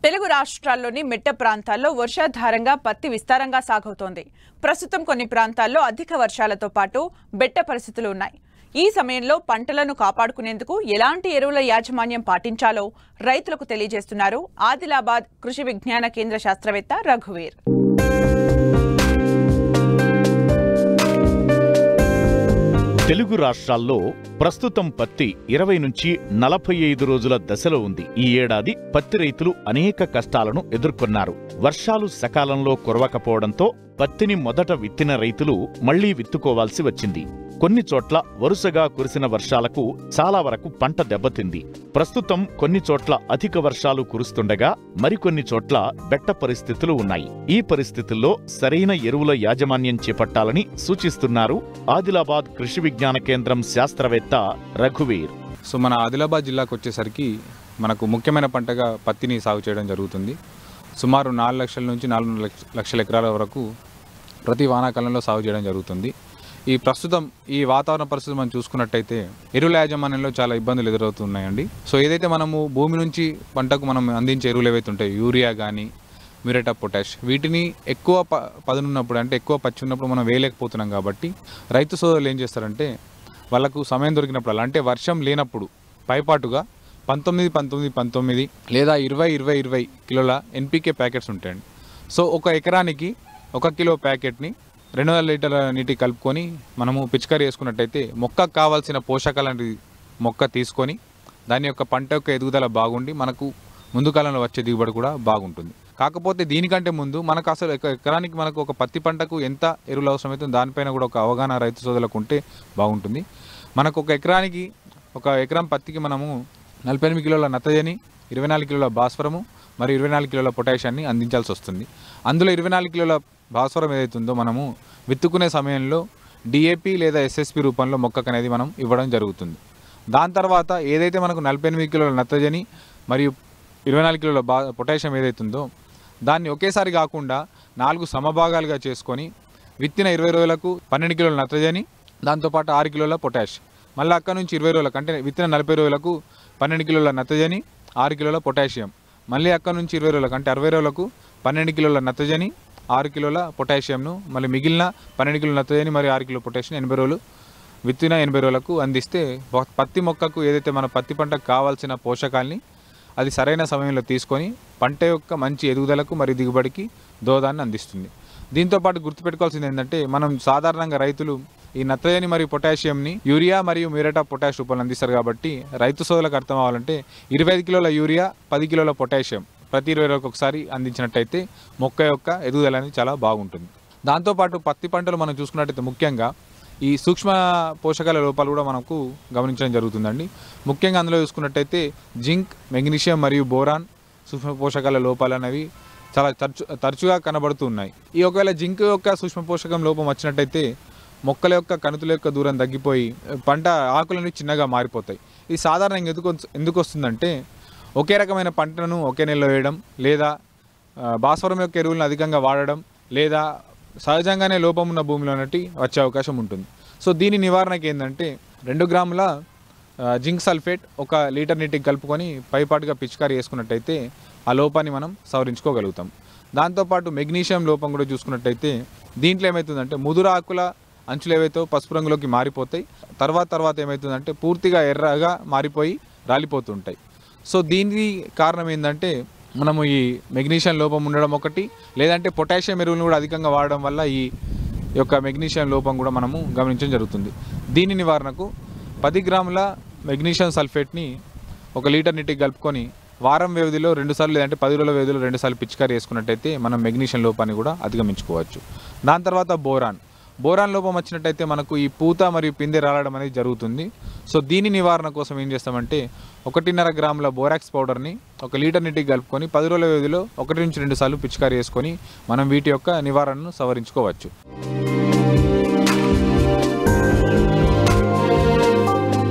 తెలుగు రాష్ట్రాల్లోని మెట్ట ప్రాంతాల్లో వర్షాధారంగా పత్తి విస్తారంగా సాగుతోంది. ప్రస్తుతం కొన్ని ప్రాంతాల్లో అధిక వర్షాలతో పాటు బెట్ట పరిస్థితులు ఉన్నాయి. ఈ సమయంలో పంటలను కాపాడుకునేందుకు ఎలాంటి ఎరువుల యాజమాన్యం పాటించాలో రైతులకు తెలియజేస్తున్నారు ఆదిలాబాద్ కృషి విజ్ఞాన కేంద్ర శాస్త్రవేత్త రఘువీర్. తెలుగు రాష్ట్రాల్లో ప్రస్తుతం పత్తి 20 నుంచి 45 రోజుల దశలో ఉంది. ఈ ఏడాది పత్తి రైతులు అనేక కష్టాలను ఎదుర్కొన్నారు. వర్షాలు సకాలంలో కురవకపోవడంతో పత్తిని మొదట విత్తిన రైతులు మళ్లీ విత్తుకోవాల్సి వచ్చింది. కొన్ని చోట్ల వరుసగా కురిసిన వర్షాలకు చాలా వరకు పంట దెబ్బతింది. ప్రస్తుతం కొన్ని చోట్ల అధిక వర్షాలు కురుస్తుండగా మరికొన్ని చోట్ల బెట్ట పరిస్థితులు ఉన్నాయి. ఈ పరిస్థితుల్లో సరైన ఎరువుల యాజమాన్యం చేపట్టాలని సూచిస్తున్నారు ఆదిలాబాద్ కృషి విజ్ఞాన కేంద్రం శాస్త్రవేత్త రఘువీర్. సో మన ఆదిలాబాద్ జిల్లాకు వచ్చేసరికి మనకు ముఖ్యమైన పంటగా పత్తిని సాగు చేయడం జరుగుతుంది. సుమారు 4 లక్షల నుంచి 4 లక్షల ఎకరాల వరకు ప్రతి వానాకాలంలో సాగు చేయడం జరుగుతుంది. ఈ ప్రస్తుతం ఈ వాతావరణ పరిస్థితి మనం చూసుకున్నట్టయితే ఎరువుల యాజమాన్యంలో చాలా ఇబ్బందులు ఎదురవుతున్నాయండి. సో ఏదైతే మనము భూమి నుంచి పంటకు మనం అందించే ఎరువులు ఏవైతే ఉంటాయో యూరియా కానీ మ్యూరేట్ ఆఫ్ పొటాష్ వీటిని ఎక్కువ పదునున్నప్పుడు అంటే ఎక్కువ పచ్చి ఉన్నప్పుడు మనం వేయలేకపోతున్నాం. కాబట్టి రైతు సోదరులు ఏం చేస్తారంటే వాళ్ళకు సమయం దొరికినప్పుడు అంటే వర్షం లేనప్పుడు పైపాటుగా 19-19-19 లేదా 20-20-20 కిలోల ఎన్పీకే ప్యాకెట్స్ ఉంటాయండి. సో ఒక ఎకరానికి 1 కిలో ప్యాకెట్ని 200 లీటర్ల నీటి కలుపుకొని మనము పిచికారీ చేసుకున్నట్టయితే మొక్కకు కావాల్సిన పోషకాలని మొక్క తీసుకొని దాని యొక్క పంట యొక్క ఎదుగుదల బాగుండి మనకు ముందు కాలంలో వచ్చే దిగుబడి కూడా బాగుంటుంది. కాకపోతే దీనికంటే ముందు మనకు అసలు ఎకరానికి మనకు ఒక పత్తి పంటకు ఎంత ఎరువులు అవసరమవుతుందో దానిపైన కూడా ఒక అవగాహన రైతు సోదరులకు ఉంటే బాగుంటుంది. మనకు ఒక ఎకరం పత్తికి మనము 48 కిలోల నత్రజని, 24 కిలోల భాస్వరము మరియు 24 కిలోల పొటాషియాన్ని అందించాల్సి వస్తుంది. అందులో 24 కిలోల భాస్వరం ఏదైతుందో మనము విత్తుకునే సమయంలో డిఏపి లేదా ఎస్ఎస్పి రూపంలో మొక్కకు అనేది మనం ఇవ్వడం జరుగుతుంది. దాని తర్వాత ఏదైతే మనకు 48 కిలోల నత్రజని మరియు 24 కిలోల పొటాషియం ఏదైతుందో దాన్ని ఒకేసారి కాకుండా 4 సమభాగాలుగా చేసుకొని విత్తిన 20 రోజులకు 12 కిలోల నత్రజని దాంతోపాటు 6 కిలోల పొటాష్, మళ్ళీ అక్కడ నుంచి 20 రోజులకు అంటే విత్తిన 40 రోజులకు 12 కిలోల నత్రజని 6 కిలోల పొటాషియం, మళ్ళీ అక్కడ నుంచి 20 రోజులకు అంటే 60 రోజులకు 12 కిలోల నత్రజని 6 కిలోల పొటాషియంను మళ్ళీ మిగిలిన 12 కిలోల నత్రజని మరియు 6 కిలో పొటాషియం 80 రోజులు విత్తిన 80 రోజులకు అందిస్తే పత్తి మొక్కకు ఏదైతే మన పత్తి పంటకు కావాల్సిన పోషకాల్ని అది సరైన సమయంలో తీసుకొని పంట యొక్క మంచి ఎదుగుదలకు మరియు దిగుబడికి దోహదాన్ని అందిస్తుంది. దీంతోపాటు గుర్తుపెట్టుకోవాల్సింది ఏంటంటే మనం సాధారణంగా రైతులు ఈ నత్రజని మరియు పొటాషియంని యూరియా మరియు మ్యూరేట్ ఆఫ్ పొటాష్ రూపంలో అందిస్తారు. కాబట్టి రైతు సోదరులకు అర్థం అవ్వాలంటే 25 కిలోల యూరియా 10 కిలోల పొటాషియం ప్రతి 20 రోజులకు ఒకసారి అందించినట్టయితే మొక్క యొక్క ఎదుగుదల అనేది చాలా బాగుంటుంది. దాంతోపాటు పత్తి పంటలు మనం చూసుకున్నట్టయితే ముఖ్యంగా ఈ సూక్ష్మ పోషకాల లోపాలు కూడా మనకు గమనించడం జరుగుతుందండి. ముఖ్యంగా అందులో చూసుకున్నట్టయితే జింక్, మెగ్నీషియం మరియు బోరాన్ సూక్ష్మ పోషకాల లోపాలు అనేవి చాలా తరచుగా కనబడుతూ ఉన్నాయి. ఈ ఒకవేళ జింక్ యొక్క సూక్ష్మ పోషకం లోపం వచ్చినట్టయితే మొక్కల యొక్క కణుతుల యొక్క దూరం తగ్గిపోయి పంట ఆకులని చిన్నగా మారిపోతాయి. ఇది సాధారణంగా ఎందుకు వస్తుందంటే ఒకే రకమైన పంటను ఒకే నెలలో వేయడం లేదా భాస్వరం యొక్క ఎరువులను అధికంగా వాడడం లేదా సహజంగానే లోపం ఉన్న భూమిలో వచ్చే అవకాశం ఉంటుంది. సో దీని నివారణకి ఏంటంటే 2 గ్రాముల జింక్ సల్ఫేట్ 1 లీటర్ నీటికి కలుపుకొని పైపాటుగా పిచికారీ చేసుకున్నట్టయితే ఆ లోపాన్ని మనం సవరించుకోగలుగుతాం. దాంతోపాటు మెగ్నీషియం లోపం కూడా చూసుకున్నట్టయితే దీంట్లో ఏమవుతుందంటే ముదురు ఆకుల అంచులు ఏవైతే పసుపు రంగులోకి మారిపోతాయి, తర్వాత ఏమవుతుందంటే పూర్తిగా ఎర్రగా మారిపోయి రాలిపోతుంటాయి. సో దీనికి కారణం ఏంటంటే మనము ఈ మెగ్నీషియం లోపం ఉండడం ఒకటి, లేదంటే పొటాషియం ఎరువులను కూడా అధికంగా వాడడం వల్ల ఈ యొక్క మెగ్నీషియం లోపం కూడా మనము గమనించడం జరుగుతుంది. దీని నివారణకు 10 గ్రాముల మెగ్నీషియం సల్ఫేట్ని 1 లీటర్ నీటికి కలుపుకొని వారం వ్యవధిలో 2 సార్లు లేదంటే 10 రోజుల వ్యవధిలో 2 సార్లు పిచికారీ చేసుకున్నట్టయితే మనం మెగ్నీషియం లోపాన్ని కూడా అధిగమించుకోవచ్చు. దాని తర్వాత బోరాన్ లోపం వచ్చినట్టయితే మనకు ఈ పూత మరియు పిందె రాలడం అనేది జరుగుతుంది. సో దీని నివారణ కోసం ఏం చేస్తామంటే 1.5 గ్రాముల బోరాక్స్ పౌడర్ని 1 లీటర్ నీటికి కలుపుకొని 10 రోజుల వ్యవధిలో 1 నుంచి 2 సార్లు పిచికారీ చేసుకొని మనం వీటి యొక్క నివారణను సవరించుకోవచ్చు.